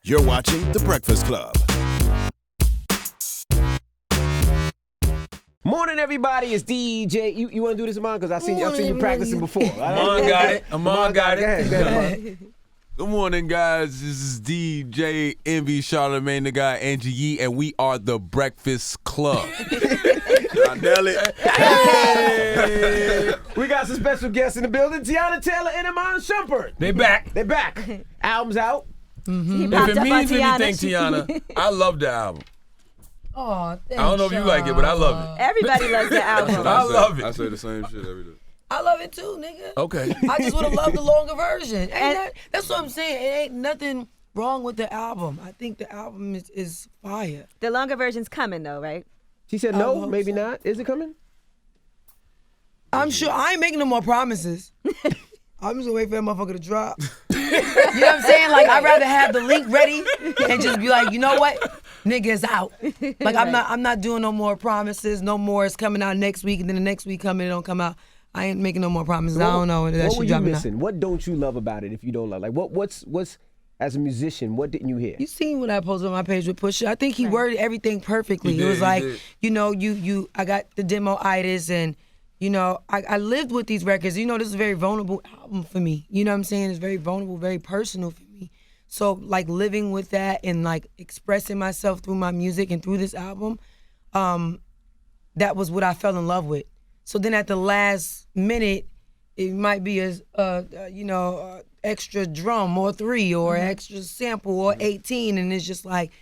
You're watching The Breakfast Club. Morning, everybody. It's DJ. You want to do this, Amon? Because I've seen you practicing before. Amon got it. Amon got it. Go ahead. Good morning, guys. This is DJ Envy, Charlamagne the Guy, Angie Yee, and we are The Breakfast Club. I nail it. Hey. We got some special guests in the building. Teyana Taylor and Amon Shumpert. They back. They're back. Album's out. Mm-hmm. If it means anything, Teyana, I love the album. Oh, thanks, I don't know if you like it, but I love it. Everybody loves the album. I love it. I say the same shit every day. I love it too, nigga. Okay. I just would have loved the longer version. That's what I'm saying. It ain't nothing wrong with the album. I think the album is fire. The longer version's coming though, right? She said no, maybe not. Is it coming? I'm sure. I ain't making no more promises. I'm just gonna wait for that motherfucker to drop. You know what I'm saying? Like, I'd rather have the link ready and just be like, you know what? Nigga's out. Like, I'm not doing no more promises. No more. It's coming out next week, and then the next week coming, it don't come out. I ain't making no more promises. I don't know when that shit dropping out. What were you missing? What don't you love about it if you don't love? Like, what's as a musician, what didn't you hear? You seen what I posted on my page with Pusha? I think he worded everything perfectly. It was like, you know, I got the demo-itis and, you know, I lived with these records. You know, this is a very vulnerable album for me. You know what I'm saying? It's very vulnerable, very personal for me. So, like, living with that and, like, expressing myself through my music and through this album, that was what I fell in love with. So then at the last minute, it might be a extra drum or 3 or extra sample or 18, and it's just like,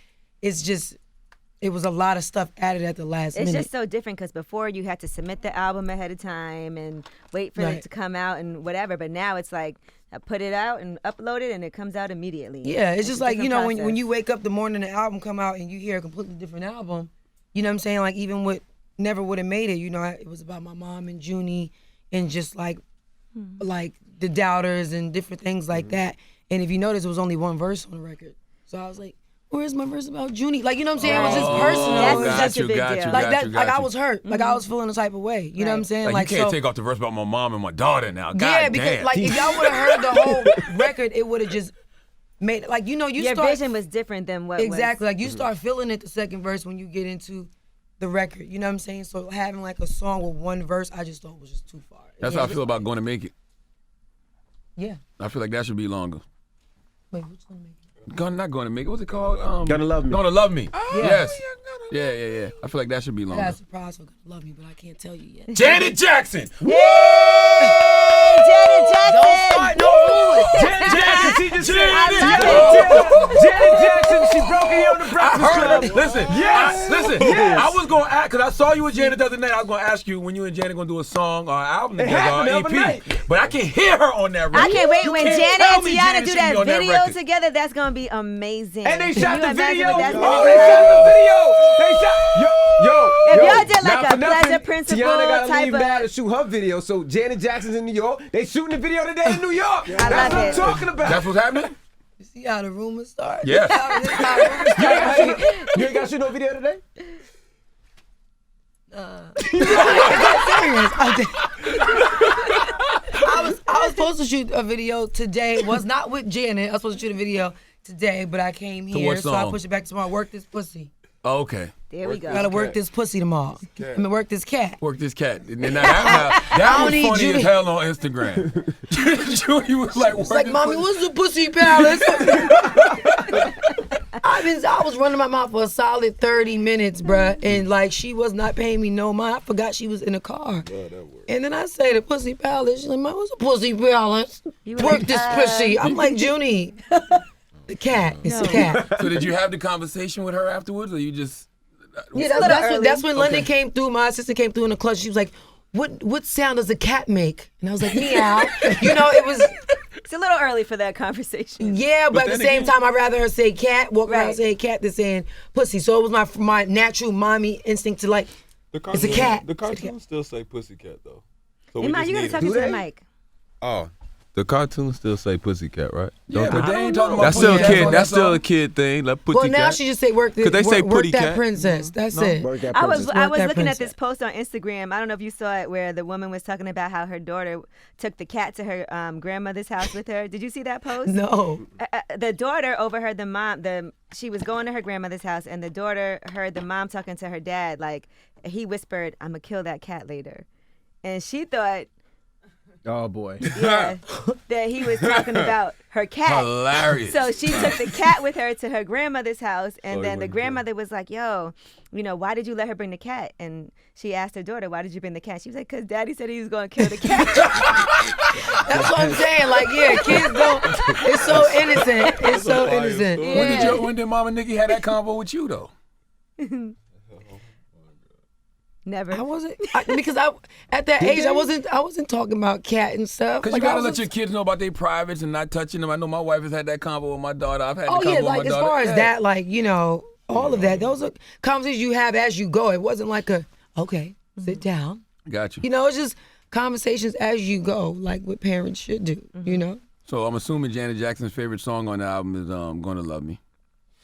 it was a lot of stuff added at the last minute. It's just so different because before you had to submit the album ahead of time and wait for it to come out and whatever. But now it's like, I put it out and upload it and it comes out immediately. Yeah, it's just like, you know, when you wake up the morning the album come out and you hear a completely different album, you know what I'm saying? Like, even with Never Would Have Made It, you know, it was about my mom and Junie and just like the Doubters and different things like that. And if you notice, it was only one verse on the record. So I was like, where's my verse about Junie? Like, you know what I'm saying? It was just personal. That's such a big deal. Like, I was hurt. Like, I was feeling a type of way. You know what I'm saying? Like, you can't take off the verse about my mom and my daughter now. God yeah, because damn. like, if y'all would have heard the whole record, it would have just made, like, you know, your vision was different than what exactly. Like, you start feeling it the second verse when you get into the record. You know what I'm saying? So having like a song with one verse, I just thought was just too far. That's how I feel about Gonna Make It. Yeah. I feel like that should be longer. Wait, which Gonna Make It? Not Gonna Make It. What's it called? Gonna Love Me. Gonna Love Me. Oh, yes. Yeah. I feel like that should be longer. I got a surprise for Gonna Love Me, but I can't tell you yet. Janet Jackson. Yay! Janet Jackson. Don't start no rules. Janet Jackson, she just said. I Janet Jackson, she broke it on the Breakfast Club. Listen, Yes. I was gonna ask, because I saw you with Janet the other night. I was gonna ask you when you and Janet gonna do a song or an album together or EP. But I can't hear her on that record. I can't wait You when can't Janet tell and me Teyana do should that be on video record. together. That's gonna be amazing. And they Can shot you the imagine video. what that's Oh, gonna they be shot like? the video. They shot. Yo. If y'all did like not a for nothing, Pleasure Principle Teyana gotta type leave of- now to shoot her video. So Janet Jackson's in New York. They shooting the video today in New York. That's love what I'm it. talking about. That's what's happening? You see how the rumors start? Yeah. You ain't got to shoot no video today? I was supposed to shoot a video today. It was not with Janet. I was supposed to shoot a video today, but I came here, what so I song? pushed it back tomorrow. Work this pussy. Oh, okay. There we go. Gotta work this pussy tomorrow. I mean, work this cat. Work this cat. And then that was need funny Judy. as hell on Instagram. Judy was like, It's like, mommy, what's the pussy palace? I was running my mouth for a solid 30 minutes, bruh, and like she was not paying me no mind. I forgot she was in the car. And then I say the pussy palace. She's like, Mom, what's a pussy palace? Work this pussy. I'm like, Junie, the cat. It's the cat. So did you have the conversation with her afterwards, or you just? Yeah, that's when London came through. My assistant came through in the clutch. She was like, "What sound does a cat make?" And I was like, "Meow." You know, it was. It's a little early for that conversation. Yeah, but at the same time, I'd rather her say cat, walk around Right. saying cat than saying pussy. So it was my natural mommy instinct to like, it's a cat. The cartoons still say pussycat though. So Iman, you gotta talk into the mic. Oh, the cartoons still say Pussycat, right? Yeah, but they ain't talking about That's still a Pussycat kid. on That's that still a song. kid thing. Like Well, Pussycat. now she just say work Could they say work Putty that Cat? princess. That's it. Work that I was princess. I was that looking princess. at this post on Instagram. I don't know if you saw it, where the woman was talking about how her daughter took the cat to her grandmother's house with her. Did you see that post? No. The daughter overheard the mom. She was going to her grandmother's house, and the daughter heard the mom talking to her dad. Like, he whispered, "I'm gonna kill that cat later," and she thought, Oh boy. yeah, that he was talking about her cat. Hilarious. So she took the cat with her to her grandmother's house, and Oh, then he the went grandmother was like, "Yo, why did you let her bring the cat?" And she asked her daughter, "Why did you bring the cat?" She was like, "Cause Daddy said he was gonna kill the cat." That's what I'm saying. Like, yeah, kids don't. It's so innocent. It's so innocent. When did Mama Nikki have that convo with you though? Never. I wasn't because at that age I wasn't talking about cat and stuff. Because Like, you I gotta was let your kids know about their privates and not touching them. I know my wife has had that convo with my daughter. I've had Oh the convo yeah, with like my as daughter. far as Yeah. that, like all of that. Those are conversations you have as you go. It wasn't like okay, sit down. Got you. It's just conversations as you go, like what parents should do. So I'm assuming Janet Jackson's favorite song on the album is "Gonna Love Me."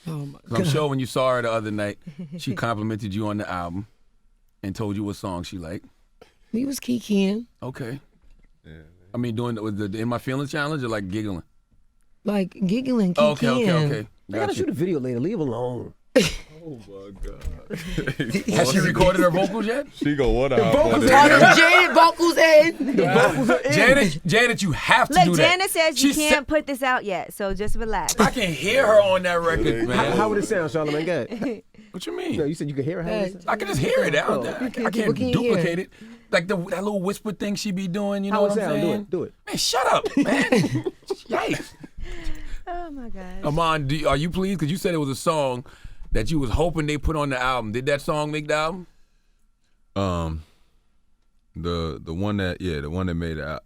Oh my 'Cause I'm God. sure when you saw her the other night, she complimented you on the album and told you what song she liked. We was kikiing, Okay. I mean, doing with the In My Feelings challenge or like giggling? like giggling, Oh, kikiing. okay. I gotta Got shoot you. a video later. Leave alone. Oh my God. Has she recorded her vocals yet? She go what out? All them jaded vocals in. Janet, you have to Look, do that. Janet says you She can't put this out yet, so just relax. I can hear her on that record, man. How would it sound, Charlamagne? Go ahead. What you mean? No, you said you could hear it. How would it sound? I can just hear it out. I can't What can you duplicate it. Like that little whisper thing she be doing. You know How what it I'm sound? saying? Do it. Man, shut up, man. Yikes. Oh my gosh. Amon, are you pleased? Because you said it was a song that you was hoping they put on the album. Did that song make the album? The one that made it out.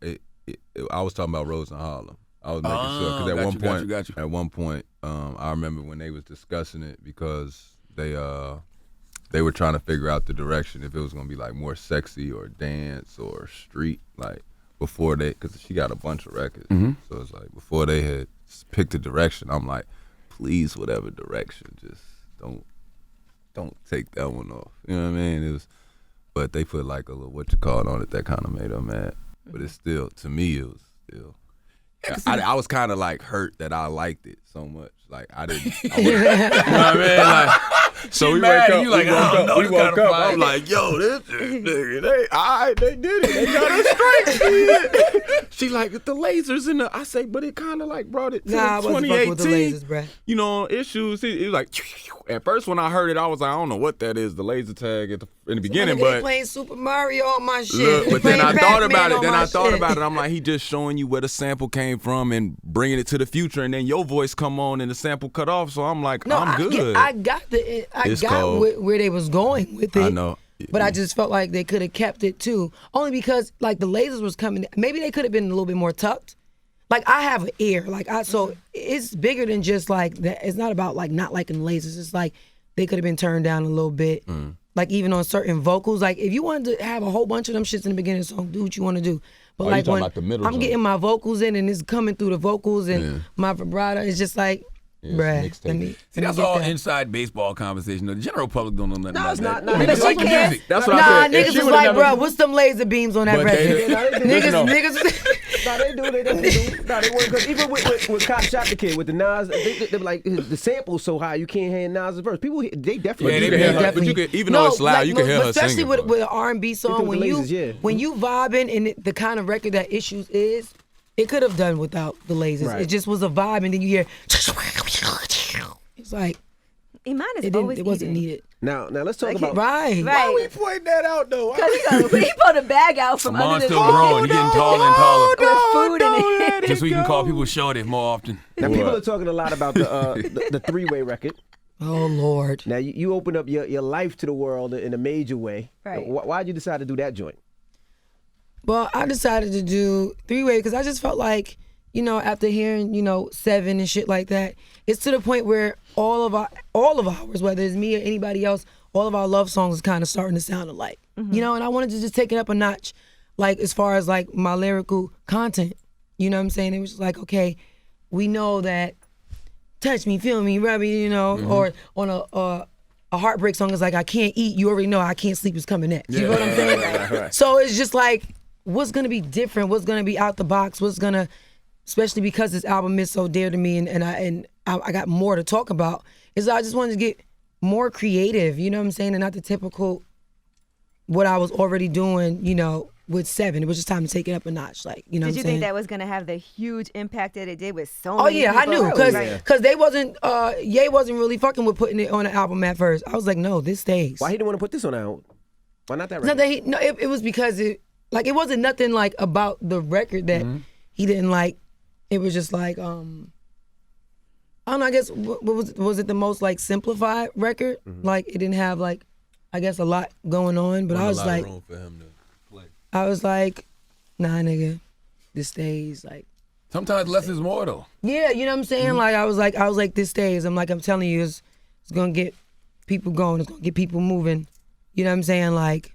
I was talking about Rose and Harlem. I was making sure because got you. at one point, I remember when they was discussing it because they were trying to figure out the direction if it was gonna be like more sexy or dance or street like before they because she got a bunch of records. So it's like before they had picked a direction, I'm like, please whatever direction, just don't take that one off. You know what I mean? It was, but they put like a little what you call it on it that kind of made them mad. But it's still, to me, it was still. I was kind of like hurt that I liked it so much. Like I didn't. You know what I mean? Like, so we mad wake and up. you like, we I woke don't up. know We this woke kinda up. fight. I'm like, yo, this nigga, they did it. They got us straight. Shit. She like the lasers in the. I say, but it kind of like brought it to Nah, I wasn't fucking with the 2018. lasers, bruh. You know, issues. It was like at first when I heard it, I was like, I don't know what that is. The laser tag in the beginning, They but. playing Super Mario on my shit. Look, They but then I playing thought Pac-Man about it. on Then my I thought shit. about it. I'm like, he just showing you where the sample came from and bringing it to the future, and then your voice come on and the sample cut off. So I'm like, No, I'm good. I got It's cold. where they was going with it. I know. But I just felt like they could have kept it too. Only because like the lasers was coming. Maybe they could have been a little bit more tucked. Like I have an ear. So it's bigger than just like that. It's not about like not liking lasers. It's like they could have been turned down a little bit. Like even on certain vocals. Like if you wanted to have a whole bunch of them shits in the beginning of the song, do what you want to do. But you like talking when about the middle I'm zone. getting my vocals in and it's coming through the vocals and my vibrato, it's just like, bruh, mixtape. let me See, let me that's get all that. inside baseball conversation. The general public don't know nothing about it's that. not. I mean, But it's she like cares. music. That's what Nah, I said. If niggas she was would've like, never- bro, what's them laser beams on that But record? they- Niggas, No, they do. They definitely do. No, they work. Because even with Cop Shot the Kid, with the Nas, they like the sample's so high you can't hear Nas' verse. People, they definitely. Yeah, You they can hear her, definitely. but you can, even though it's loud, you can hear her especially singing. with bro. an R&B song. with When the you lasers, yeah. when you vibing and the kind of record that Issues is, it could have done without the lasers. Right. It just was a vibe, and then you hear. It's like Iman is it always wasn't eating. needed. Now let's talk Like, about. Right. Right. We point that out though. Because he pulled a bag out from Amon's under the still growing. He's getting taller and taller. with food in it. Just so we can call people shorty more often. Now people are talking a lot about the three-way record. Oh Lord. Now you open up your life to the world in a major way. Right. Why'd you decide to do that joint? Well, I decided to do three-way because I just felt like, after hearing, 7 and shit like that, it's to the point where all of ours, whether it's me or anybody else, all of our love songs is kind of starting to sound alike. And I wanted to just take it up a notch, like as far as like my lyrical content. You know what I'm saying? It was just like, okay, we know that touch me, feel me, rub me, you know, or on a heartbreak song is like, I can't eat, you already know I can't sleep is coming next. You know what I'm saying? Right. So it's just like, what's gonna be different? What's gonna be out the box? What's gonna, especially because this album is so dear to me and I got more to talk about, is I just wanted to get more creative, you know what I'm saying? And not the typical, what I was already doing, you know, with 7. It was just time to take it up a notch, like, you know what I'm saying? Did you think that was going to have the huge impact that it did with so Oh many yeah, I people? knew, cause they wasn't, Ye wasn't really fucking with putting it on the album at first. I was like, no, this stays. Why he didn't want to put this on the album? Why not that It's not record? that it was because it wasn't nothing like about the record that he didn't like. It was just like, I don't know, I guess, what was it the most like simplified record? Like it didn't have like, I guess a lot going on, but I was like, room for him to play. I was like, nah, nigga, this stays. Like, Sometimes less is more though. yeah, you know what I'm saying? Like, I was like, this stays. I'm telling you, it's gonna get people going. It's gonna get people moving. You know what I'm saying? Like,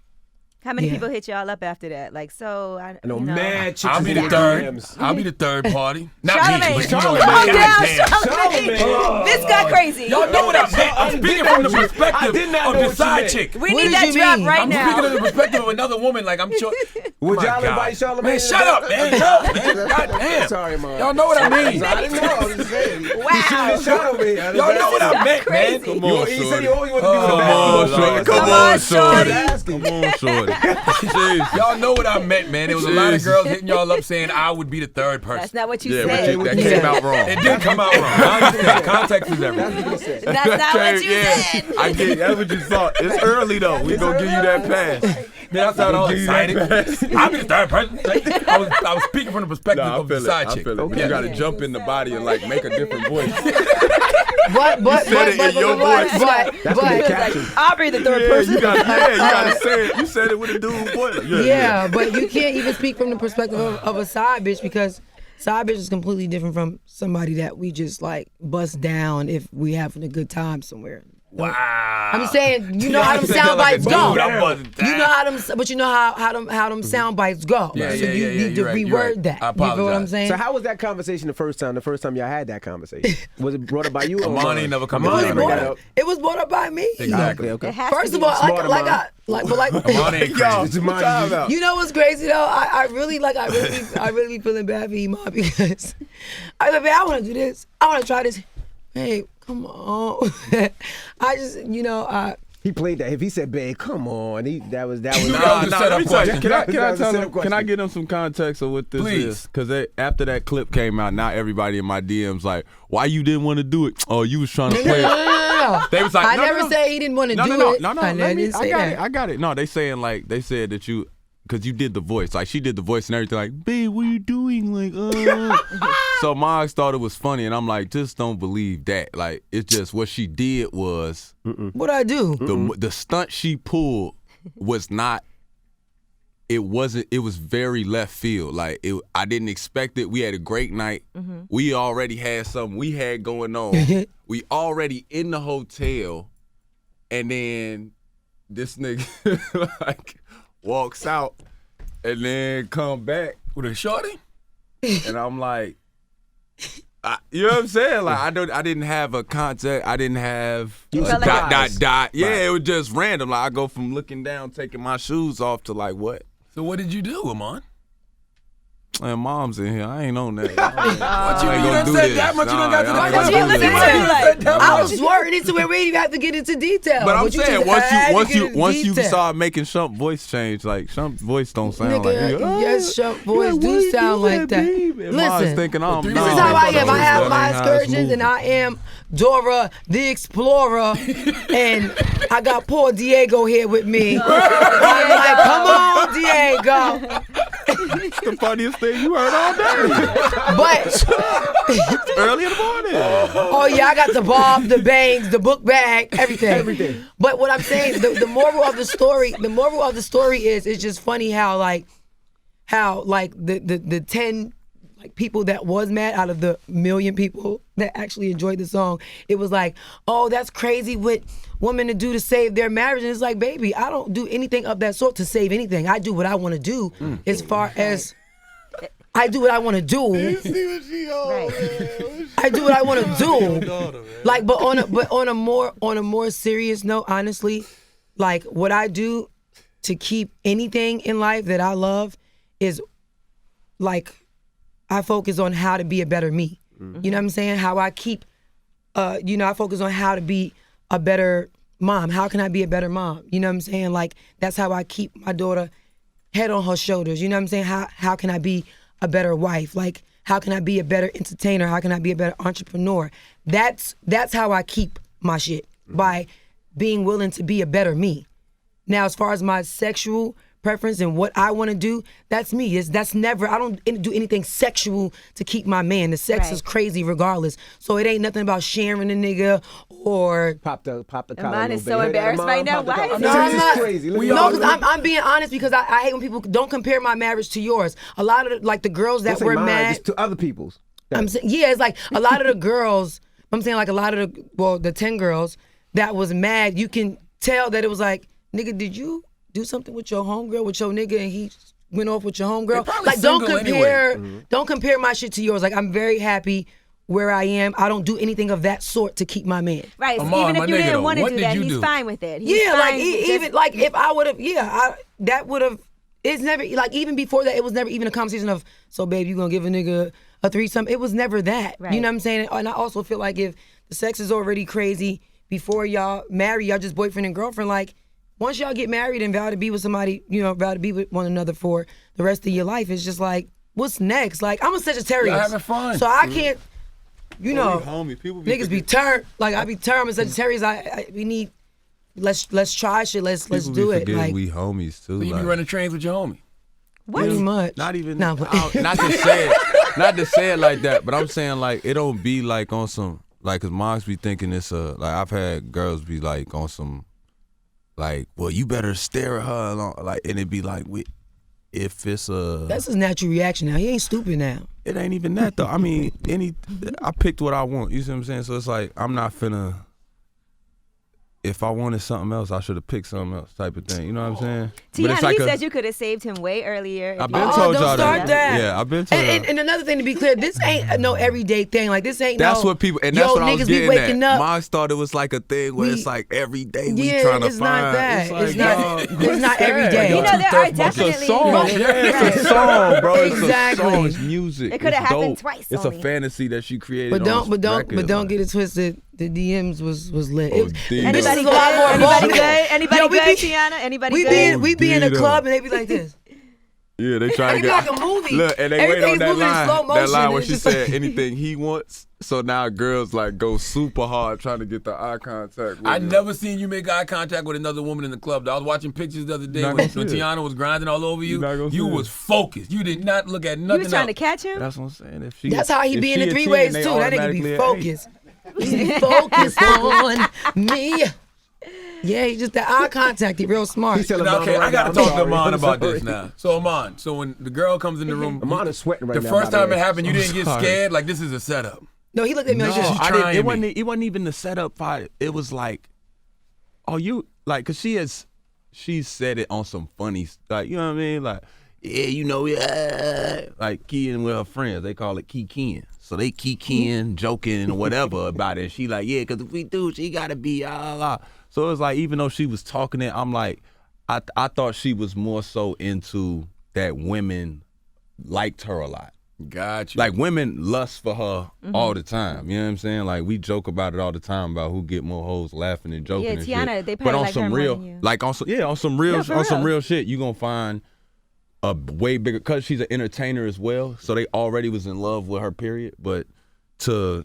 How many Yeah. people hit y'all up after that? Like, so I I know you know. mad chicks. I'll in be the my third. DMs. I'll be the third party. Not Charlamagne, me, but you know calm what I mean. down, Goddamn. Charlamagne. This got crazy. Y'all know what I meant. I'm speaking from the perspective did not of know the what you side meant. chick. We What need did that you drop mean? right I'm now. speaking of the perspective of another woman. Like I'm sure. Would My y'all God. invite Charlamagne? Man, shut up, man. God damn. Sorry, man. Y'all know what I mean. I didn't know. I was just saying. Wow. You shouldn't have shot me. Y'all know what I meant, man. Crazy. Come on, He said shorty. he always wanted to be with Come the on, bad shorty. boys. Come Come on, on, shorty. shorty. Come on, shorty. Jeez. Y'all know what I meant, man. There was a lot of Jeez. girls hitting y'all up saying I would be the third person. That's not what you Yeah, but said. that came out wrong. It did come out wrong. I understand. Context is everything. That's what he said. That's not what you Yeah. said. I get that's what you thought. It's early though. We gonna give you that pass. Man, I sound all excited. I'll be the third person. I was speaking from the perspective Nah, I of the feel it. side I chick. feel it. But Yeah. you gotta jump in the body and like make a different voice. but said it in your voice. That's gonna be a caption. Aubrey, the third Yeah, person. you gotta say it. You said it with a dude voice. yeah, but you can't even speak from the perspective of a side bitch because side bitch is completely different from somebody that we just like bust down if we having a good time somewhere. Wow. I'm saying, you know how them said sound that like a bites dude. go. I wasn't You know how them, but you know how them sound bites go. Yeah, so yeah, you yeah, need to you're right, reword you're right. that. I You feel what I'm apologize. saying? So how was that conversation the first time y'all had that conversation? Was it brought up by you or Amani mine? never come Amani to bring mind. that up. It was brought up by me. Exactly. Okay. It has to First be. of all, Smarter like mind. Amani ain't crazy. It's mine. you know what's crazy though? I really be feeling bad for Iman because I like, man, I want to do this. I want to try this. Hey, come on. I just, He played that. If he said, "Babe, come on," that was. That was a setup let me tell you, question. Can I That was a tell setup them? Can I question. give them some context of what this Please. is? Because after that clip came out, now everybody in my DMs like, why you didn't want to do it? Oh, you was trying to play it. No. They was like, I no, never no, no. said he didn't want to No, do no, it. no, no, I no. didn't say that. I got it. No, they said that you, because you did the voice. Like, she did the voice and everything. Like, babe, what are you doing? Like, So Moggs thought it was funny, and I'm like, just don't believe that. Like, it's just what she did was What'd I do? the stunt she pulled was not. It wasn't. It was very left field. Like, I didn't expect it. We had a great night. We already had something we had going on. We already in the hotel, and then this nigga like walks out, and then come back With a shorty? and I'm like, you know what I'm saying? Like, I didn't have a contact. I didn't have You a felt like- dot. Yeah, it was just random. Like, I go from looking down, taking my shoes off to like, what? So what did you do, Amon? Man, mom's in here. I ain't on that. What you I ain't done gonna do said this. that much? You done got to Nah, the I ain't What you gonna do listen this. to? Like, I was swerving into it. We didn't even have to get into detail. But I'm you saying just had to once get into you detail. start making Shump voice change, like Shump voice don't sound Nigga, like yes, Shump voice do sound like that. Listen, thinking I'm This this is No, how I am. I that have ain't my how it's excursions, moving. and I am Dora the Explorer, and I got poor Diego here with me. I'm like, come on, Diego. It's the funniest thing you heard all day. But Early in the morning. oh yeah, I got the bob, the bangs, the book bag, everything. But what I'm saying, the moral of the story is it's just funny how the 10 like people that was mad out of the million people that actually enjoyed the song, it was like, oh, that's crazy what women to do to save their marriage. And it's like, baby, I don't do anything of that sort to save anything. I do what I want to do as far as I do what I want to do. I do what I want to do. Like, but on a more serious note, honestly, like what I do to keep anything in life that I love is like I focus on how to be a better me. You know what I'm saying? How I keep, I focus on how to be a better mom. How can I be a better mom? You know what I'm saying? Like that's how I keep my daughter head on her shoulders. You know what I'm saying? How can I be a better wife? Like how can I be a better entertainer? How can I be a better entrepreneur? That's how I keep my shit, by being willing to be a better me. Now, as far as my sexual preference and what I want to do, that's me. That's never, I don't do anything sexual to keep my man. The sex is crazy regardless. So it ain't nothing about sharing a nigga or pop the collar. Mine is so embarrassed right now. Why is No, I'm not. Crazy. No, because I'm being honest, because I hate when people don't compare my marriage to yours. A lot of the girls that were mad just to other people's. I'm saying, yeah, it's like a lot of the girls. I'm saying like a lot of the 10 girls that was mad. You can tell that it was like, nigga, did you do something with your homegirl, with your nigga, and he went off with your homegirl? Like, don't compare my shit to yours. Like, I'm very happy where I am. I don't do anything of that sort to keep my man. Right. So even if you didn't want to do that, he's fine with it. Even like if I would have, that would have. It's never like even before that. It was never even a conversation of, so babe, you gonna give a nigga a threesome? It was never that. Right. You know what I'm saying? And I also feel like if the sex is already crazy before y'all marry, y'all just boyfriend and girlfriend, like. Once y'all get married and vow to be with somebody, vow to be with one another for the rest of your life, it's just like, what's next? Like, I'm a Sagittarius. Y'all having fun. So I can't, homie. Niggas be turned. Like, I be turned. I'm a Sagittarius. We need, let's try shit. Let's do it. Like, we homies, too. So you be running trains with your homie? What? Pretty much. Not even, not to say it like that, but I'm saying, like, it don't be, like, on some, like, because moms be thinking it's like, I've had girls be, like, on some, like, well, you better stare at her along, like, and it be like, if it's that's his natural reaction now. He ain't stupid now. It ain't even that though. I mean, I picked what I want. You see what I'm saying? So it's like I'm not finna. If I wanted something else, I should have picked something else, type of thing. You know what I'm saying? Teyana, he said you could have saved him way earlier. I've been told y'all that. Yeah, I've been told. And another thing to be clear, this ain't no everyday thing. Like this ain't. That's what people. And that's what I was getting at. Up. Mine thought it was like a thing where it's like every day we trying to find. Not that. It's not every day. You know, there are definitely. It's a song. It's a song, bro. Exactly. It's a song. It's music. It could have happened twice. It's a fantasy that she created. But don't get it twisted. The DMs was lit. Anybody good? Anybody good, Teyana? Anybody good? We be in a club and they be like this. Yeah, they try to get like a movie. Look, and they wait on that line. That line where she said like, anything he wants. So now girls like go super hard trying to get the eye contact. I never seen you make eye contact with another woman in the club. I was watching pictures the other day when Teyana was grinding all over you. You was focused. You did not look at nothing. You was trying to catch him? That's what I'm saying. That's how he be in the three ways too. That nigga be focused. He focused on me. Yeah, he just the eye contact. He real smart. Okay, I gotta talk to Amon about this now. So Amon, when the girl comes in the room, Amon is sweating right now. The first time it happened, you didn't get scared. Like this is a setup. No, he looked at me like she's trying. It wasn't even the setup part. It was like, you like, cause she said it on some funny, like, you know what I mean, like, yeah, like keying with her friends. They call it keying. So they keying, joking, and whatever about it. She like, yeah, cause if we do, she gotta be So it was like, even though she was talking it, I'm like, I thought she was more so into that women liked her a lot. Got you. Like women lust for her all the time. You know what I'm saying? Like we joke about it all the time about who get more hoes laughing and joking. Yeah, Teyana, shit. they probably like her more than you. Like on some real shit, you gonna find a way bigger, cause she's an entertainer as well. So they already was in love with her, period. But to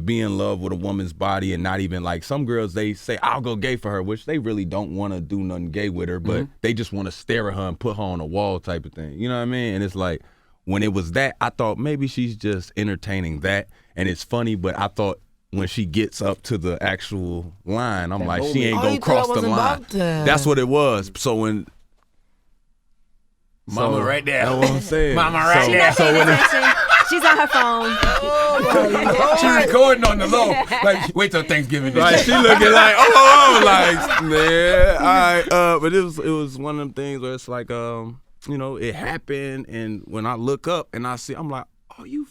be in love with a woman's body and not even like some girls, they say I'll go gay for her, which they really don't want to do nothing gay with her, but they just want to stare at her and put her on a wall type of thing. You know what I mean? And it's like when it was that, I thought maybe she's just entertaining that, and it's funny. But I thought when she gets up to the actual line, I'm like, she ain't gonna cross the line. That's what it was. So when Mama right there. That's what I'm saying. Mama right there. So she's on her phone. She recording on the low. Like, wait till Thanksgiving. Right, she looking like, like, yeah, all right. But it was one of them things where it's like, you know, it happened, and when I look up and I see, I'm like, oh, you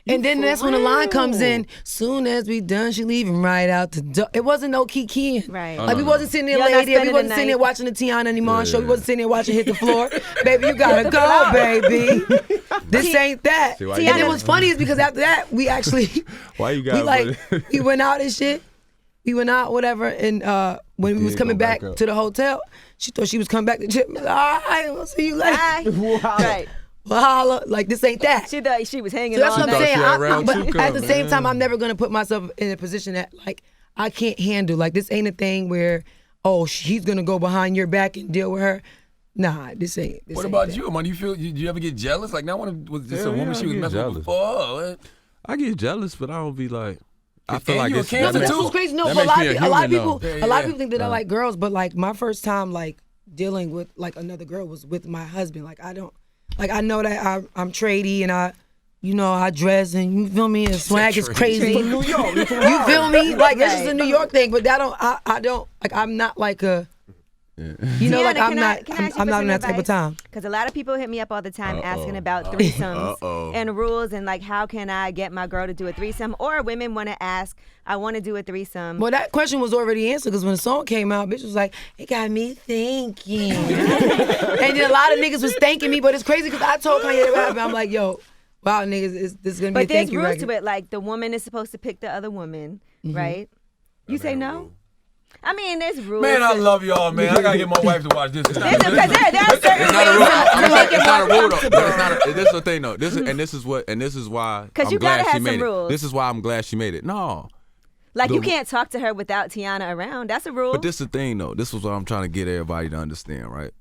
And then that's when the line comes real. in. Soon as we done, she leaving right out the door. It wasn't no kikiing. Right. Like we wasn't sitting there Y'all not lady. We spending wasn't the sitting there night. watching the Teyana and Iman show. We wasn't sitting there watching Hit the Floor. Baby, you gotta go, baby. This ain't that. See, why And you then gotta- what's funny is because after that, we actually Why you we got like we went out and shit. We went out, whatever, and when we was did coming go back back up. to the hotel, she thought she was coming back to Chip. All right, we'll see you later. Bye. Wow. Right. Well, holla, like this ain't that. She thought she was hanging So that's on what I'm that. saying. she had round But two at the coming, same time, man. I'm never gonna put myself in a position that like I can't handle. Like this ain't a thing where he's gonna go behind your back and deal with her. Nah, this ain't. What about you, man? Do you ever get jealous? Like that one was just a Hell woman yeah, she I was get messing with jealous. before. Oh, I get jealous, but I don't be like. I And feel like you a it's Cancer That's too? what's crazy. No, That but a makes lot me of a people, a lot of human, people, though. a lot of Yeah, people think that I like girls, but like my first time like dealing with like another girl was with my husband. Like I don't, like I know that I'm tradey and I dress and you feel me and swag is crazy. From New York. You from You feel me? Like this is a Right. New York thing, but that I don't like. I'm not like a. You know, like I'm not. I'm not on that type of time. Because a lot of people hit me up all the time asking about threesomes and rules and like how can I get my girl to do a threesome, or women want to ask, I want to do a threesome. Well, that question was already answered because when the song came out, bitch was like, it got me thinking. And then a lot of niggas was thanking me, but it's crazy because I told Kanye what happened. I'm like, yo, wow, niggas, this is gonna be But a there's thank you rules record. to it. Like the woman is supposed to pick the other woman, right? You say no? I mean, there's rules. man, I to- love y'all, man. I gotta get my wife to watch this. Listen, because there are certain It's not a rule. ways I'm to gonna say make it it's not a more rule though. comfortable. But it's not. This is the thing though. This is why 'Cause I'm you gotta glad she have made some it. rules. This is why I'm glad she made it. No, Like you can't talk to her without Teyana around. That's a rule. but this is the thing though. This was what I'm trying to get everybody to understand, right?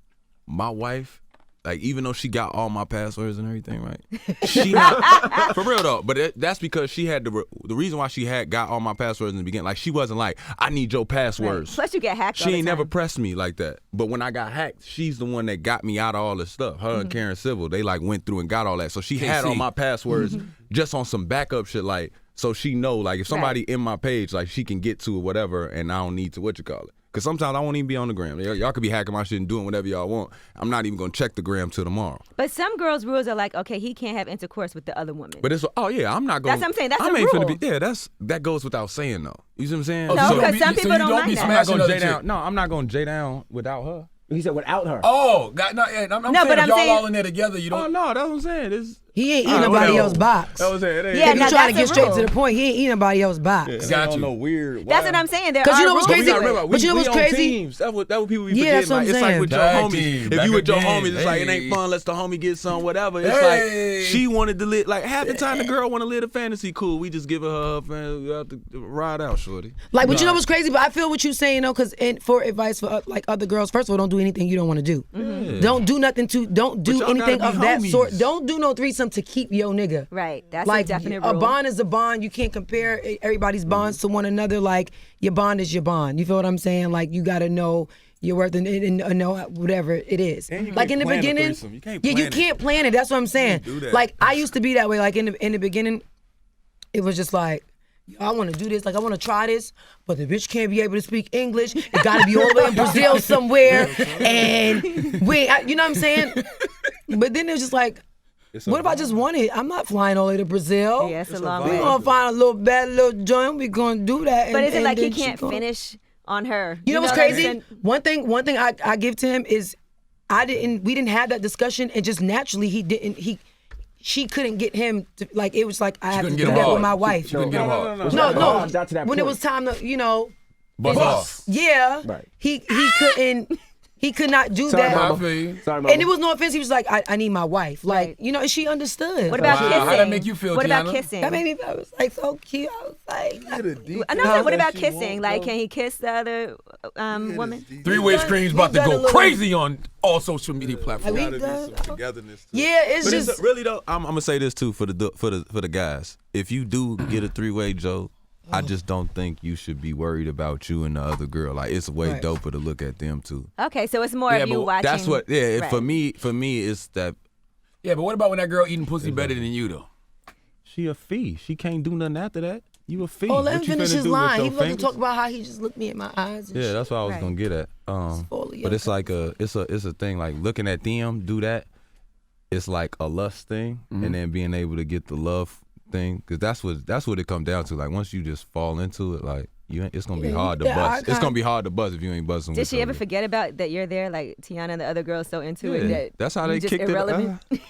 My wife, like even though she got all my passwords and everything, right? She not for real though. But that's because she had the reason why she had got all my passwords in the beginning. Like she wasn't like, I need your Right. passwords. Plus, you get hacked. all She the ain't never time. pressed me like that. But when I got hacked, she's the one that got me out of all this stuff. Her Mm-hmm. and Karen Civil, they like went through and got all that. So she had KC. all my passwords Mm-hmm. just on some backup shit, like so she know like if somebody in my page, like she can get to it, whatever, and I don't need to Because sometimes I won't even be on the gram. Y'all could be hacking my shit and doing whatever y'all want. I'm not even gonna check the gram till tomorrow. But some girls' rules are like, okay, he can't have intercourse with the other woman. But it's I'm not gonna. That's what I'm saying. That's I a ain't finna rule. be. Yeah, that goes without saying though. You see what I'm saying? Oh, No, so you 'cause be- some so people you don't don't mind be that. I'm not smashing gonna other J chick. down. No, I'm not gonna J down without her. He said without her. Oh, God, no, yeah, I'm No, saying but if I'm y'all saying- all in there together, you Oh don't. no, that's what I'm saying. It's, He ain't All eating right, nobody whatever. else's box. That was it. It ain't, Yeah, If now you trying to that's get a straight to rule. the point, he ain't eating nobody else's box. it ain't Got on you. no weird. That's what I'm saying. There 'Cause you are know what's rules crazy? to We it. gotta But you know what's we on crazy? teams. That's what people be Yeah, forgetting. that's what Like, I'm it's like saying. with your Tag homies. team, If back you with your again. homies, it's like it Hey. ain't fun. Let's the homie get some whatever. It's Hey. like she wanted to live. Like half the time the girl want to live the fantasy. Cool. We just give her fan. We have to ride out, shorty. Like, but you know what's crazy? But I feel what you're saying, though, because for advice for like other girls, first of all, don't do anything you don't want to do. Don't do nothing don't do y'all anything gotta of be that homies. sort. Don't do no threesome to keep your nigga. Right. That's Like a definite a rule. bond is a bond. You can't compare everybody's bonds to one another. Like your bond is your bond. You feel what I'm saying? Like you gotta know your worth and know whatever it is. And you Like in can't the plan a beginning, threesome. You can't yeah, you plan it. can't plan it. That's what I'm saying. do that. Like I used to be that way. Like in the beginning, it was just like. I want to do this, like I want to try this, but the bitch can't be able to speak English. It got to be all the way in Brazil somewhere, and you know what I'm saying? But then it was just like, what if I just want it? I'm not flying all the way to Brazil. Yeah, it's a long We way. gonna find a little bad little joint. We gonna do that. But is it and like he then she can't gonna- finish on her? You know what's what I'm crazy? saying? One thing I give to him is we didn't have that discussion, and just naturally she couldn't get him to, like, it was like I have to couldn't do get him that hard. with my wife. She couldn't get him hard. No, Not to that when it point. was time to, Buzz off. yeah, Right. he could not do Sorry, that. I mama. feel you. Sorry, mama. And it was no offense. He was like, I need my wife. Like, Right. and she understood. What about Wow, kissing? how'd that make you feel, What about Teyana? kissing? That made me, I was like, so cute. I was like, No, what about kissing? Like, can he kiss the other woman? Three-way done- streams we about to done a go little- crazy on all social media platforms. we Gotta be done- some togetherness. to it. yeah, it's But just. it's really though. I'm gonna say this too for the guys. If you do get a 3-way, Joe, I just don't think you should be worried about you and the other girl. Like it's way Right. doper to look at them too. Okay, so it's more of you but watching. that's what. Yeah, Right. for me, it's that Yeah, but what about when that girl eating pussy better than you though? she a fee. She can't do nothing after that. You a fiend. Oh, let him What you finish finna his do with line. your He was going to fingers? talk about how he just looked me in my eyes. And Yeah, shit. that's what I was Right. gonna get at. But it's like it's a thing like looking at them do that. It's like a lust thing, and then being able to get the love thing, because that's what it comes down to. Like once you just fall into it, like it's gonna be hard to bust. It's gonna be hard to bust if you ain't busting. Did she ever forget about that you're there? Like Teyana and the other girls so into it Yeah, that that's how you they just kicked irrelevant? it.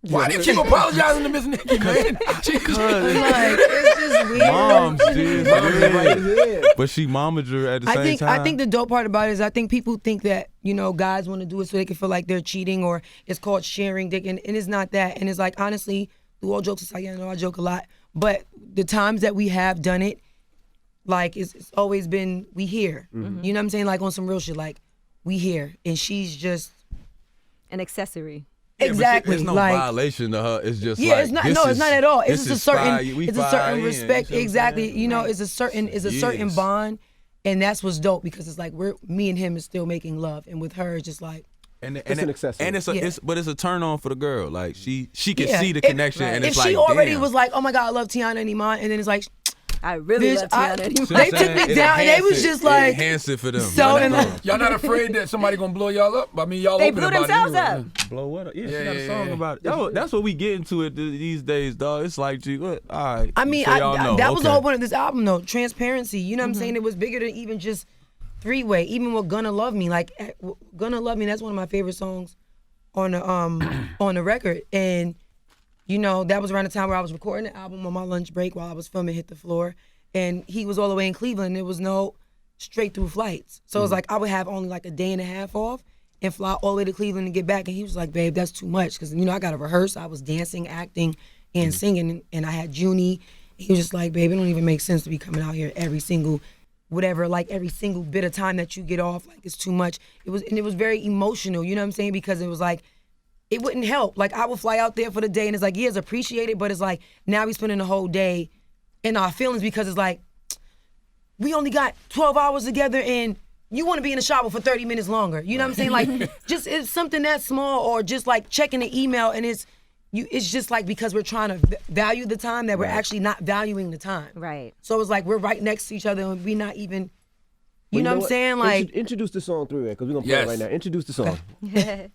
Why do you keep apologizing to Miss Nikki, man? Like, it's just weird. Moms did, Yeah. but she momager her at the same time. I think the dope part about it is I think people think that, you know, guys want to do it so they can feel like they're cheating, or it's called sharing dick, and it's not that. And it's like, honestly, through all jokes aside, I know I joke a lot, but the times that we have done it, like it's always been we here. You know what I'm saying? Like on some real shit, like we here, and she's just An accessory. exactly It's no like. violation to her. It's just Yeah, like, it's not. this No, it's is- not at all. It's this just a is certain. fire. We It's a fire certain in, respect. you know what I'm Exactly. saying? You know, it's a certain Yes. bond, and that's what's dope because it's like me and him is still making love, and with her it's just like. And It's an accessory. And but it's a turn on for the girl. Like she can Yeah. see the If- connection, and If it's like, she already damn. was like, "Oh my God, I love Teyana and Iman," and then it's like, I really bitch, love Teyana. See anymore. what they I'm took saying? me It down, and they enhance was it. just It like, enhance it for them. so Y'all in know. the- Y'all not afraid that somebody gonna blow y'all up? I mean, y'all They open blew about themselves it anyway. up. Blow what up? Yeah, she Yeah, got a yeah, song yeah. about it. That's what we get into it these days, dog. It's like, gee, what? All right. I mean, So y'all know, that was the okay. whole point of this album, though. Transparency. You know what I'm saying? It was bigger than even just three-way. Even with "Gonna Love Me," like "Gonna Love Me," that's one of my favorite songs on the on the record. And you know, that was around the time where I was recording the album on my lunch break while I was filming "Hit the Floor," and he was all the way in Cleveland. There was no straight through flights, so it was like I would have only like a day and a half off and fly all the way to Cleveland and get back. And he was like, "Babe, that's too much," because you know I got to rehearse. I was dancing, acting, and singing, and I had Junie. He was just like, "Babe, it don't even make sense to be coming out here every single." Whatever, like every single bit of time that you get off, like it's too much. It was very emotional, you know what I'm saying? Because it was like, it wouldn't help. Like I would fly out there for the day and it's like, yeah, it's appreciated, but it's like, now we spending the whole day in our feelings because it's like, we only got 12 hours together and you want to be in the shower for 30 minutes longer. You know what I'm saying? Like, just it's something that small, or just like checking the email and it's just like because we're trying to value the time that we're actually not valuing the time. Right. So it's like we're right next to each other and we not even, you Well, know what I'm what? saying? Like, Introduce the song Three-Way, because we're going to play Yes. it right now. Introduce the song.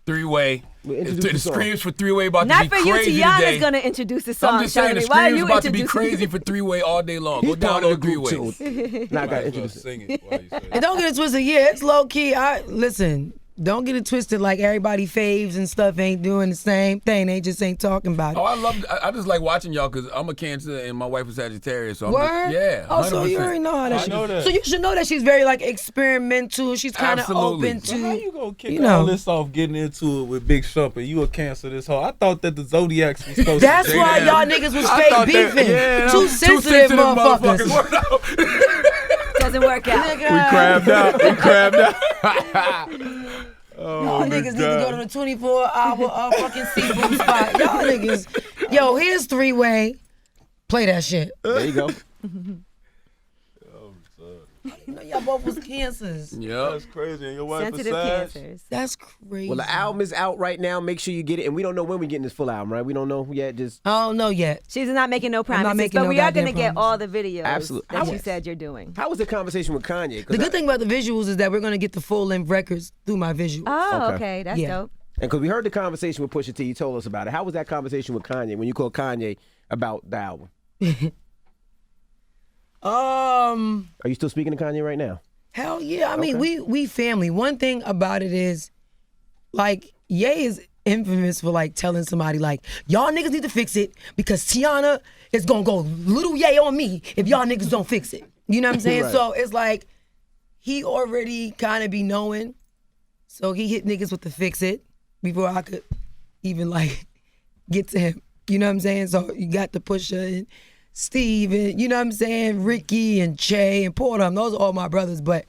Three-way. Well, introduce The the song. screams for three-way about Not to for be you, crazy Teyana's today. gonna introduce the So song. I'm just saying, the Shawty. Why are screams you about to be introducing crazy for three-way all day long. He's Go down part to of the the group, three-way. too. Now I got to introduce it. Sing it while you say and don't get it twisted. Yeah, it's low key. Listen, don't get it twisted like everybody faves and stuff ain't doing the same thing. They just ain't talking about it. Oh, I just like watching y'all because I'm a Cancer and my wife is Sagittarius. So I'm Word? yeah. Oh, so you 100%. already know how that I shit. know that. So you should know that she's very like experimental. She's kind of Absolutely. open So to. How you gonna kick you know. all this off getting into it with Big Shump and you a Cancer this whole? I thought that the Zodiacs was supposed That's to why Damn. y'all niggas was I fake thought that- beefing. yeah, Too Two sensitive motherfuckers. Word up. Doesn't work out. Nigga, crabbed out. We crabbed out. Y'all niggas need to go to the 24-hour fucking seafood spot. Y'all niggas. Yo, here's three-way. Play that shit. There you go. You know y'all both was cancers. Yeah. That's crazy. And your wife Sensitive is Sag? cancers. That's crazy. Well, the album is out right now. Make sure you get it. And we don't know when we're getting this full album, right? We don't know yet. Just I don't know yet. She's not making no promises, making but no we are gonna goddamn get all promises. the videos Absolutely. that I you was- said you're doing. how was the conversation with Kanye? 'Cause The good thing about the visuals is that we're gonna get the full-length records through my visuals. Oh, Okay. okay, that's Yeah. dope. And because we heard the conversation with Pusha T, you told us about it. How was that conversation with Kanye when you called Kanye about the album? Are you still speaking to Kanye right now? Hell yeah. I mean, we family. One thing about it is, like, Ye is infamous for like telling somebody like, y'all niggas need to fix it because Teyana is gonna go little Ye on me if y'all niggas don't fix it. You know what I'm saying? Right. So it's like he already kind of be knowing. So he hit niggas with the fix it before I could even like get to him. You know what I'm saying? So you got the Pusha and Steve and, you know what I'm saying, Ricky and Che and Porter. Those are all my brothers. But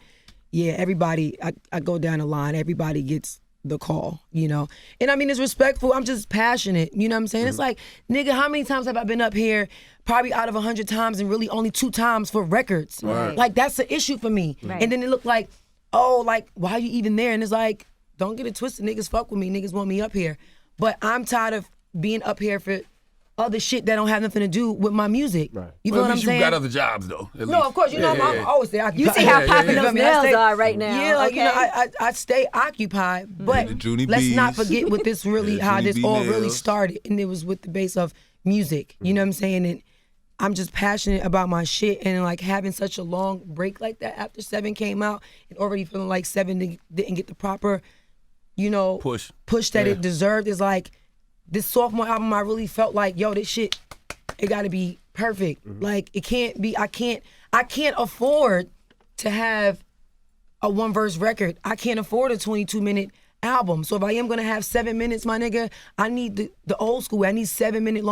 yeah, everybody, I go down the line. Everybody gets the call, you know? And I mean, it's respectful. I'm just passionate. You know what I'm saying? It's like, nigga, how many times have I been up here? Probably out of 100 times and really only 2 times for records. Right. Like, that's the issue for me. Right. And then it looked like, oh, like, why are you even there? And it's like, don't get it twisted. Niggas fuck with me. Niggas want me up here. But I'm tired of being up here for other shit that don't have nothing to do with my music. Right. You Well, feel at what I'm least saying? you got other jobs though. At No, least. of course. You know, I'm always stay occupied. You see how popping You those feel me? I nails stay- are right now. Yeah, like, okay? you know, I stay occupied. But the Junie let's not B's. forget what this really, Yeah, how Junie this B all really nails. started. And it was with the base of music. You know what I'm saying? And I'm just passionate about my shit. And like having such a long break like that after 7 came out and already feeling like 7 didn't get the proper, you know, Push that it deserved is like this sophomore album. I really felt like, yo, this shit, it got to be perfect. Like it can't be. I can't afford to have a 1-verse record. I can't afford a 22-minute album. So if I am gonna have 7 minutes, my nigga, I need the old school. I need 7-minute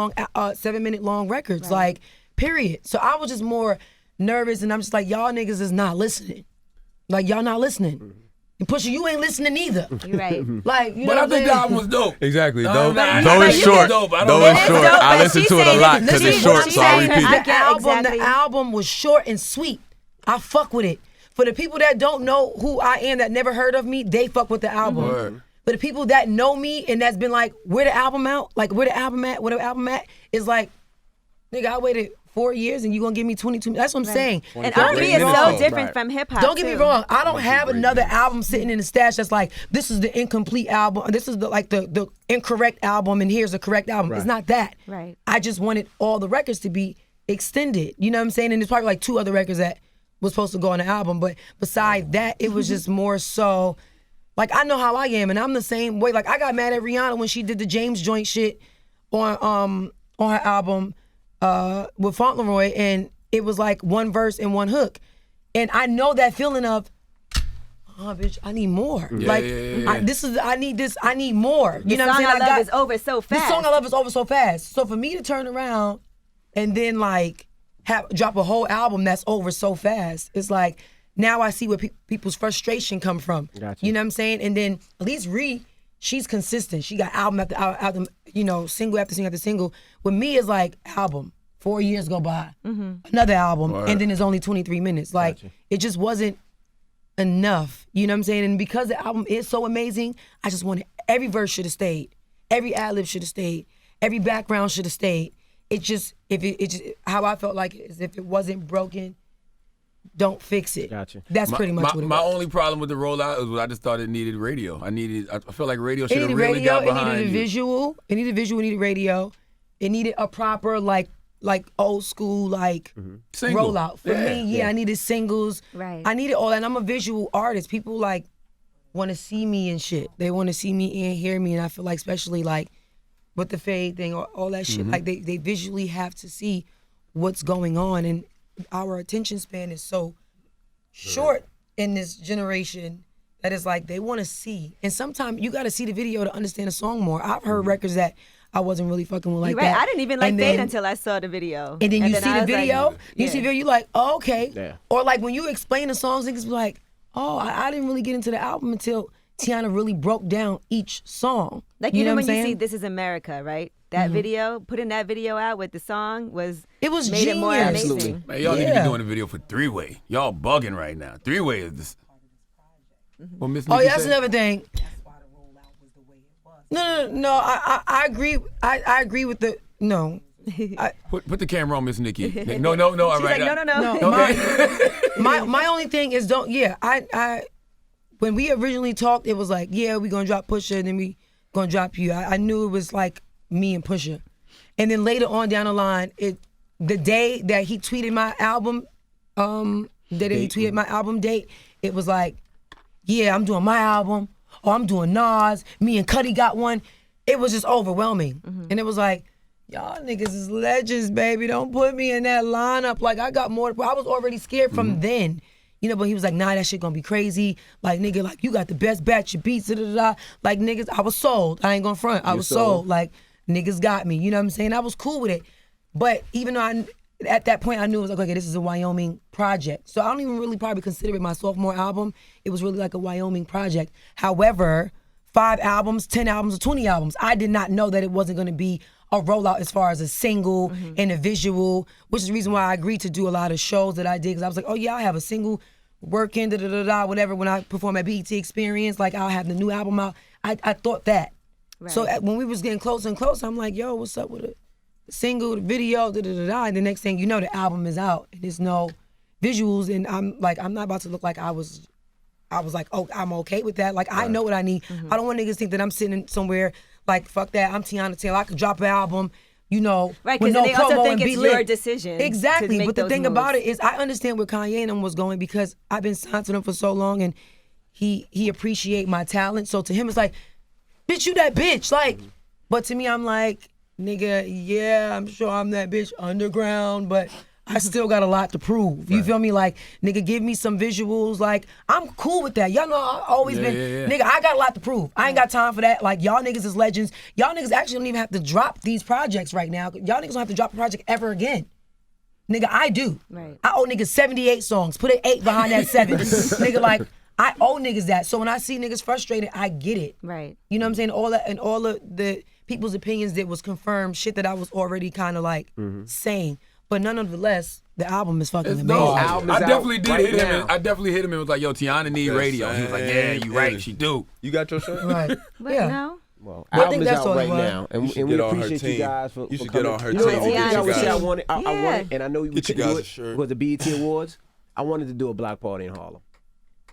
long records. Like period. So I was just more nervous, and I'm just like, y'all niggas is not listening. Like y'all not listening. And Pusha, you ain't listening either. You're right. Like, you know But I what I'm think saying? the album was dope. Exactly. No, Though no, though you it's think short. it's dope. I don't Though know. it's It is short. dope, I but listen she's to it a saying lot it- because listen, it's short, she's so I saying repeat I it. get- The album was short and sweet. I fuck with it. For the people that don't know who I am, that never heard of me, they fuck with the album. Word. But the people that know me and that's been like, where the album out? Like, where the album at? Is like, nigga, I waited 4 years and you gonna give me 22 minutes. That's what I'm saying. And Don't R&B get is me so wrong. different from hip hop. Don't get me too. wrong. I don't have another album sitting in the stash that's like, this is the incomplete album. This is the incorrect album, and here's the correct album. It's not that. Right. I just wanted all the records to be extended. You know what I'm saying? And there's probably like 2 other records that was supposed to go on the album. But besides that, it was just more so, like, I know how I am, and I'm the same way. Like, I got mad at Rihanna when she did the James Joint shit on her album with Fauntleroy, and it was like 1 verse and 1 hook. And I know that feeling of, oh, bitch, I need more. I need this, I need more. You The know what I'm song saying? I love is over so fast. The song I love is over so fast. So for me to turn around and then like drop a whole album that's over so fast, it's like, now I see where people's frustration come from. Gotcha. You know what I'm saying? And then at least she's consistent. She got album after album, you know, single after single after single. With me, it's like album. 4 years go by, another album, and then it's only 23 minutes. Like, it just wasn't enough. You know what I'm saying? And because the album is so amazing, I just wanted every verse should have stayed, every ad-lib should have stayed, every background should have stayed. It just, how I felt like is if it wasn't broken, don't fix it. Gotcha. That's pretty much what it My was. only problem with the rollout is I just thought it needed radio. I feel like radio It should have needed really radio, got it behind needed a you. visual, it needed radio, it needed a proper like old school Single. rollout. For me, I needed singles. Right. I needed all that. And I'm a visual artist. People like want to see me and shit. They want to see me and hear me. And I feel like especially like with the fade thing or all that shit, like they visually have to see what's going on. And our attention span is so short in this generation that it's like they want to see. And sometimes you got to see the video to understand a song more. I've heard records that I wasn't really fucking with like You're right. that. I didn't even like And Fade then- until I saw the video. and then you see I the was like, video, you see the video, you like, oh, okay. Yeah. Or like when you explain the songs, niggas be like, oh, I didn't really get into the album until Teyana really broke down each song. Like, you know even what I'm when you see saying? This Is America, right? That video, putting that video out with the song It was made it more genius. amazing. Absolutely. Man, y'all need to Yeah. be doing a video for 3-Way. Y'all bugging right now. 3-Way is this. What Miss Oh, Nikki yeah, that's said? another thing. No. I agree. I agree with the no. Put the camera on Miss Nikki. No. All She's right. like, no. No, my only thing is I when we originally talked, it was like, yeah, we gonna drop Pusha and then we gonna drop you. I knew it was like me and Pusha. And then later on down the line, the day that he tweeted my album, date, it was like, yeah, I'm doing my album, or I'm doing Nas, me and Cudi got one. It was just overwhelming. And it was like, y'all niggas is legends, baby. Don't put me in that lineup. Like, I got more. I was already scared from then. You know, but he was like, nah, that shit gonna be crazy. Like, nigga, like, you got the best batch of beats, da-da-da. Like, niggas, I was sold. I ain't gonna front. I was sold. Like, niggas got me. You know what I'm saying? I was cool with it. But even though at that point, I knew it was like, okay, this is a Wyoming project. So I don't even really probably consider it my sophomore album. It was really like a Wyoming project. However, 5 albums, 10 albums, or 20 albums, I did not know that it wasn't gonna be a rollout as far as a single and a visual, which is the reason why I agreed to do a lot of shows that I did, because I was like, oh yeah, I have a single working, whatever, when I perform at BET Experience, like I'll have the new album out. I thought that. Right. So when we was getting closer and closer, I'm like, yo, what's up with single, the video, and the next thing you know, the album is out and there's no visuals, and I'm not about to look like I was like, oh, I'm okay with that. Like, I know what I need. I don't want niggas think that I'm sitting somewhere like, fuck that, I'm Teyana Taylor, I could drop an album, you know, right, with because no they also promo think and it's be your lit. decision. Exactly, but the thing moves. about it is, I understand where Kanye and them was going because I've been signed to them for so long, and he appreciate my talent. So to him, it's like, bitch, you that bitch. Like, but to me, I'm like, nigga, yeah, I'm sure I'm that bitch underground, but I still got a lot to prove. You feel me? Like, nigga, give me some visuals. Like, I'm cool with that. Y'all know I've always been, nigga, I got a lot to prove. I ain't got time for that. Like, y'all niggas is legends. Y'all niggas actually don't even have to drop these projects right now. Y'all niggas don't have to drop a project ever again. Nigga, I do. Right. I owe niggas 78 songs. Put an 8 behind that 7. Nigga, like, I owe niggas that. So when I see niggas frustrated, I get it. Right. You know what I'm saying? All of the people's opinions that was confirmed, shit that I was already kind of like saying. But nonetheless, the album is fucking amazing. I definitely did hit him. I definitely hit him and was like, yo, Teyana need radio. He was like, yeah, you right, she do. You got your shirt? Right. But yeah. no. Well, Well, I album think is that's out all it right was. now, and should we get on her appreciate you team. guys for You should coming. get on her You know, the team. only thing I would say I guys. wanted, I Yeah. wanted, and I know we Get you couldn't do guys a it shirt. because the BET Awards. I wanted to do a block party in Harlem.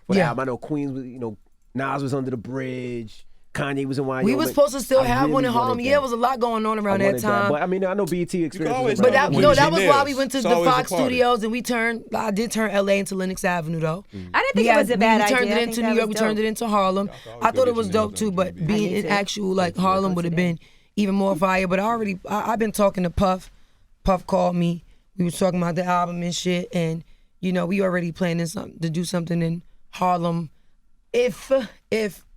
For the Yeah. album. I know Queens was, you know, Nas was under the bridge. Kanye was in Wyoming. We were supposed to still I have one really in Harlem. wanted Yeah, that. it was a lot going on I around that wanted time. But I mean, I know BET experience. always was But around. that, When no, you that was see why nails, we went to it's the always a Fox party. Studios, and I did turn LA into Lenox Avenue though. I didn't think it was a bad idea. We turned I it think into that New York. was We turned dope. it into Harlem. I thought it was dope too, but being Me in too. actual like Harlem would have been even more fire. But I've been talking to Puff. Puff called me. We was talking about the album and shit, and you know we already planning to do something in Harlem, if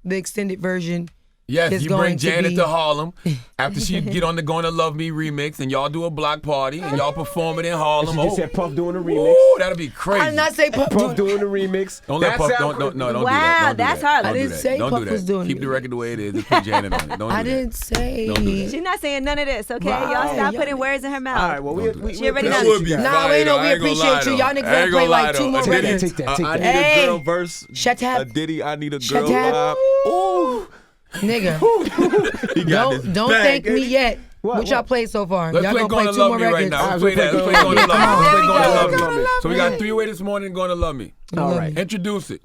the extended version. Yes, is you going bring to Janet be- to Harlem after she get on the Gonna Love Me remix, and y'all do a block party, and y'all perform it in Harlem. She just said Puff doing a remix. Ooh, that'll be crazy. I did not say Puff. Puff doing the remix. Don't let That Puff. sound Don't do that. Wow, Don't do that's that. hard. Don't I do didn't that. say Don't Puff do that. was doing Keep it. the record the way it is. Just put Janet on it. Don't do I that. didn't say. Don't do that. She's not saying none of this, okay? Right. Y'all stop Y'all- putting words in her mouth. All right, well, we She already appreciate knows. you would be guys. Nah, fire, we know though. we I ain't gonna appreciate lie, you. though. Y'all niggas I ain't gonna play gonna lie, like 2 though. more A Diddy- records. Take that. I need Hey. a girl verse. Shut up. A Diddy, I need a Shut girl up. vibe. Ooh. Nigga, He got this don't bag, thank me ain't he? yet. What? What y'all played so far? Let's Y'all play gonna play Gonna 2 Love more Me right records. now. Let's Alright, play that. Let's play Gonna Love Me. Come on. Let's play Gonna There Love we Me. go. So we got 3 way this morning. Gonna Love Me. All right. Introduce it.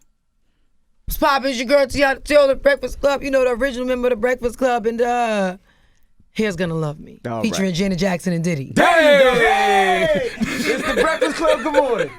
What's poppin'? It's your girl Teyana Taylor, Breakfast Club. You know, the original member of the Breakfast Club, and Here's Gonna Love Me, All featuring right. Janet Jackson and Diddy. Hey! It's the Breakfast Club. Good morning.